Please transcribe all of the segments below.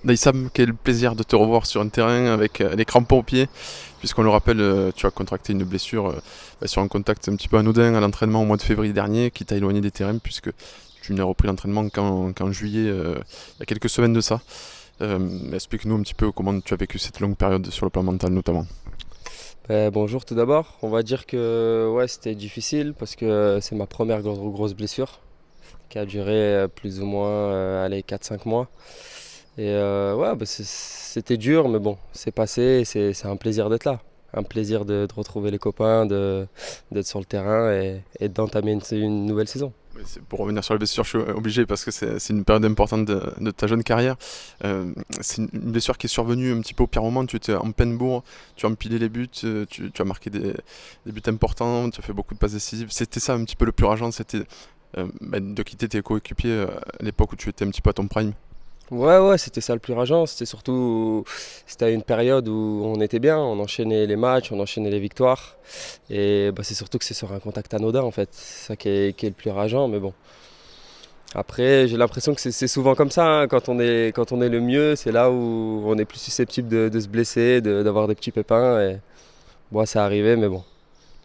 Naïsam, quel plaisir de te revoir sur un terrain avec les crampons aux pieds, puisqu'on le rappelle, tu as contracté une blessure sur un contact un petit peu anodin à l'entraînement au mois de février dernier qui t'a éloigné des terrains puisque tu n'as repris l'entraînement qu'en juillet, il y a quelques semaines de ça. Explique-nous un petit peu comment tu as vécu cette longue période sur le plan mental notamment. Bonjour tout d'abord. On va dire que ouais, c'était difficile parce que c'est ma première grosse blessure qui a duré plus ou moins allez, 4-5 mois. Ouais, c'était dur, mais bon, c'est passé et c'est un plaisir d'être là. Un plaisir de retrouver les copains, d'être sur le terrain et d'entamer une nouvelle saison. Oui, pour revenir sur la blessure, je suis obligé parce que c'est une période importante de ta jeune carrière. C'est une blessure qui est survenue un petit peu au pire moment. Tu étais en pleine bourre, tu as empilé les buts, tu as marqué des buts importants, tu as fait beaucoup de passes décisives. C'était ça un petit peu le plus rageant, c'était de quitter tes coéquipiers à l'époque où tu étais un petit peu à ton prime. Ouais, c'était ça le plus rageant. C'était à une période où on était bien, on enchaînait les matchs, on enchaînait les victoires. Et c'est surtout que c'est sur un contact anodin en fait. C'est ça qui est le plus rageant, mais bon. Après, j'ai l'impression que c'est souvent comme ça, hein. Quand on est le mieux, c'est là où on est plus susceptible de se blesser, d'avoir des petits pépins. Et bon, c'est arrivé, mais bon,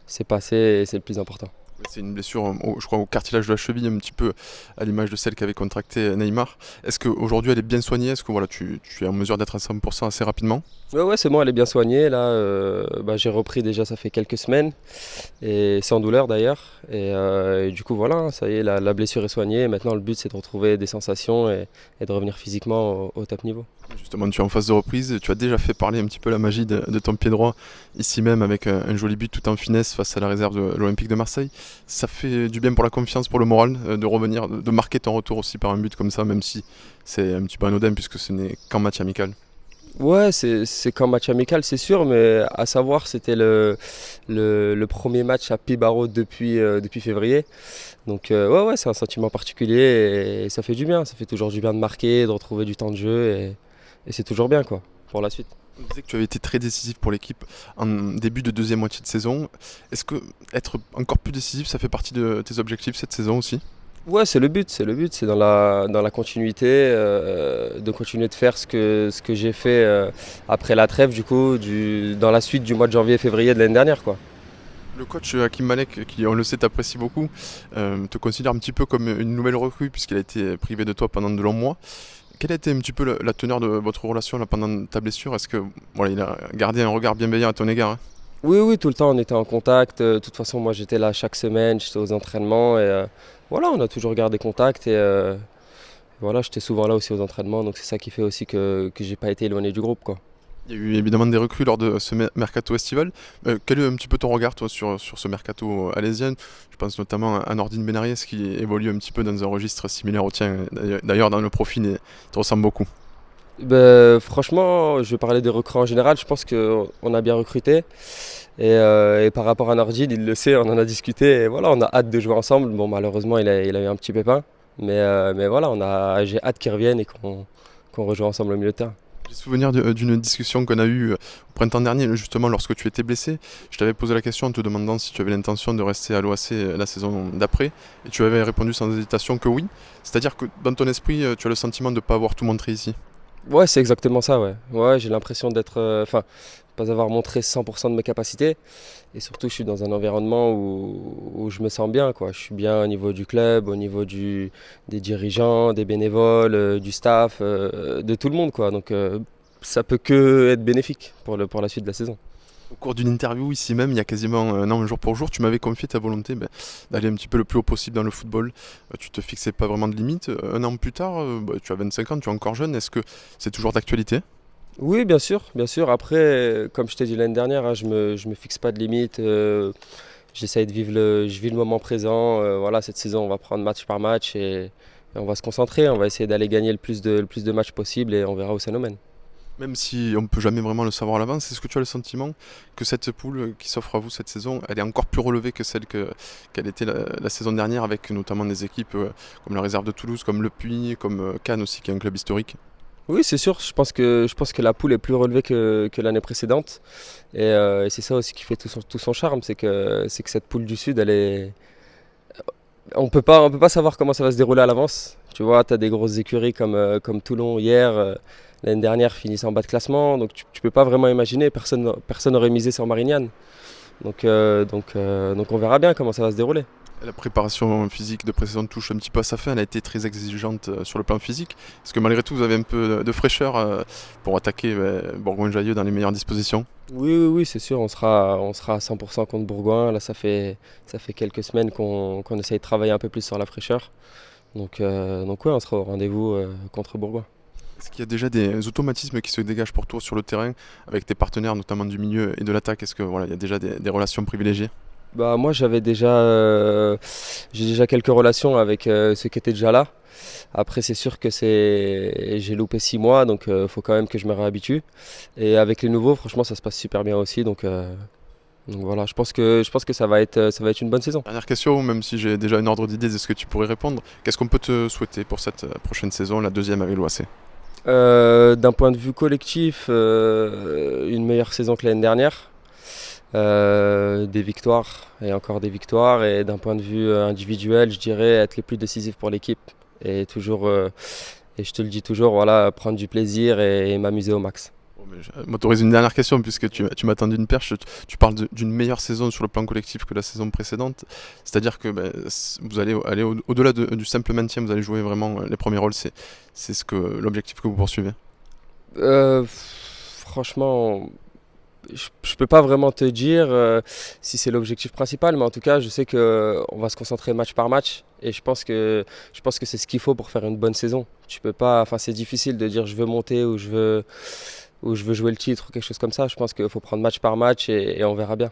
c'est passé et c'est le plus important. C'est une blessure, je crois, au cartilage de la cheville, un petit peu à l'image de celle qu'avait contractée Neymar. Est-ce qu'aujourd'hui elle est bien soignée? Est-ce que voilà, tu es en mesure d'être à 100% assez rapidement? Ouais, c'est bon, elle est bien soignée. Là, j'ai repris déjà, ça fait quelques semaines, et sans douleur d'ailleurs. Et du coup, voilà, ça y est, la blessure est soignée. Maintenant, le but, c'est de retrouver des sensations et de revenir physiquement au top niveau. Justement, tu es en phase de reprise, tu as déjà fait parler un petit peu la magie de ton pied droit, ici même avec un joli but tout en finesse face à la réserve de l'Olympique de Marseille. Ça fait du bien pour la confiance, pour le moral, de revenir, de marquer ton retour aussi par un but comme ça, même si c'est un petit peu anodin puisque ce n'est qu'en match amical. Ouais, c'est qu'un match amical, c'est sûr, mais à savoir, c'était le premier match à Pibaro depuis février. Donc, ouais, c'est un sentiment particulier et ça fait du bien. Ça fait toujours du bien de marquer, de retrouver du temps de jeu et c'est toujours bien, quoi, pour la suite. On disait que tu avais été très décisif pour l'équipe en début de deuxième moitié de saison. Est-ce que être encore plus décisif, ça fait partie de tes objectifs cette saison aussi? Ouais, c'est dans la continuité, de continuer de faire ce que j'ai fait après la trêve, du coup, dans la suite du mois de janvier et février de l'année dernière, quoi. Le coach Hakim Malek, qui on le sait t'apprécie beaucoup, te considère un petit peu comme une nouvelle recrue puisqu'il a été privé de toi pendant de longs mois. Quelle a été un petit peu la teneur de votre relation là, pendant ta blessure? Est-ce que voilà, il a gardé un regard bienveillant à ton égard, hein? Oui, tout le temps on était en contact. De toute façon, moi j'étais là chaque semaine, j'étais aux entraînements et voilà, on a toujours gardé contact et voilà, j'étais souvent là aussi aux entraînements, donc c'est ça qui fait aussi que j'ai pas été éloigné du groupe, quoi. Il y a eu évidemment des recrues lors de ce mercato estival. Quel est un petit peu ton regard toi sur ce mercato alésien? Je pense notamment à Nordine Benariès qui évolue un petit peu dans un registre similaire au tien. D'ailleurs dans le profil, il te ressemble beaucoup. Franchement, je vais parler des recrues en général. Je pense qu'on a bien recruté. Et par rapport à Nordine, il le sait, on en a discuté. Et voilà, on a hâte de jouer ensemble. Bon, malheureusement, il a eu un petit pépin. Mais voilà, j'ai hâte qu'il revienne et qu'on rejoue ensemble au milieu de terrain. J'ai souvenir d'une discussion qu'on a eue au printemps dernier, justement lorsque tu étais blessé. Je t'avais posé la question en te demandant si tu avais l'intention de rester à l'OAC la saison d'après, et tu avais répondu sans hésitation que oui. C'est-à-dire que dans ton esprit, tu as le sentiment de ne pas avoir tout montré ici. Ouais, c'est exactement ça, ouais. Ouais, j'ai l'impression d'être. Enfin, pas avoir montré 100% de mes capacités. Et surtout, je suis dans un environnement où je me sens bien, quoi. Je suis bien au niveau du club, au niveau des dirigeants, des bénévoles, du staff, de tout le monde, quoi. Donc, ça peut que être bénéfique pour la suite de la saison. Au cours d'une interview ici même, il y a quasiment un an, jour pour jour, tu m'avais confié ta volonté d'aller un petit peu le plus haut possible dans le football. Tu te fixais pas vraiment de limite. Un an plus tard, tu as 25 ans, tu es encore jeune. Est-ce que c'est toujours d'actualité? Oui, bien sûr, bien sûr. Après, comme je t'ai dit l'année dernière, hein, je me fixe pas de limite. J'essaye je vis le moment présent. Voilà, cette saison, on va prendre match par match et on va se concentrer. On va essayer d'aller gagner le plus de matchs possible et on verra où ça nous mène. Même si on ne peut jamais vraiment le savoir à l'avance, est-ce que tu as le sentiment que cette poule qui s'offre à vous cette saison, elle est encore plus relevée que qu'elle était la saison dernière, avec notamment des équipes comme la Réserve de Toulouse, comme Le Puy, comme Cannes aussi, qui est un club historique? Oui, c'est sûr. Je pense que la poule est plus relevée que l'année précédente. Et c'est ça aussi qui fait tout son charme. C'est que cette poule du Sud, elle est. On peut pas savoir comment ça va se dérouler à l'avance. Tu vois, tu as des grosses écuries comme Toulon hier. l'année dernière finissait en bas de classement. Donc tu peux pas vraiment imaginer, personne n'aurait misé sur Marignane. Donc on verra bien comment ça va se dérouler. La préparation physique de précédente touche un petit peu à sa fin, elle a été très exigeante sur le plan physique. Est-ce que malgré tout vous avez un peu de fraîcheur pour attaquer Bourgoin-Jallieu dans les meilleures dispositions? Oui, c'est sûr, on sera à 100% contre Bourgoin. Là, ça fait quelques semaines qu'on essaye de travailler un peu plus sur la fraîcheur. Donc ouais, on sera au rendez-vous contre Bourgoin. Est-ce qu'il y a déjà des automatismes qui se dégagent pour toi sur le terrain avec tes partenaires, notamment du milieu et de l'attaque? Est-ce que voilà, il y a déjà des relations privilégiées? Bah moi j'ai déjà quelques relations avec ceux qui étaient déjà là. Après c'est sûr que j'ai loupé 6 mois donc il faut quand même que je me réhabitue. Et avec les nouveaux franchement ça se passe super bien aussi donc voilà je pense que ça va être une bonne saison. Dernière question, même si j'ai déjà un ordre d'idée de ce que tu pourrais répondre, qu'est-ce qu'on peut te souhaiter pour cette prochaine saison, la deuxième avec l'OAC? D'un point de vue collectif, une meilleure saison que l'année dernière. Des victoires et encore des victoires. Et d'un point de vue individuel, je dirais être les plus décisifs pour l'équipe. Et toujours, et je te le dis toujours, voilà, prendre du plaisir et m'amuser au max. Bon, mais je m'autorise une dernière question puisque tu m'as tendu une perche. Tu parles d'une meilleure saison sur le plan collectif que la saison précédente. C'est-à-dire que vous allez aller au-delà du simple maintien, vous allez jouer vraiment les premiers rôles. C'est l'objectif que vous poursuivez. Franchement, je peux pas vraiment te dire si c'est l'objectif principal, mais en tout cas, je sais qu'on va se concentrer match par match. Et je pense que c'est ce qu'il faut pour faire une bonne saison. Tu peux pas, enfin, c'est difficile de dire je veux monter ou je veux jouer le titre ou quelque chose comme ça. Je pense qu'il faut prendre match par match et on verra bien.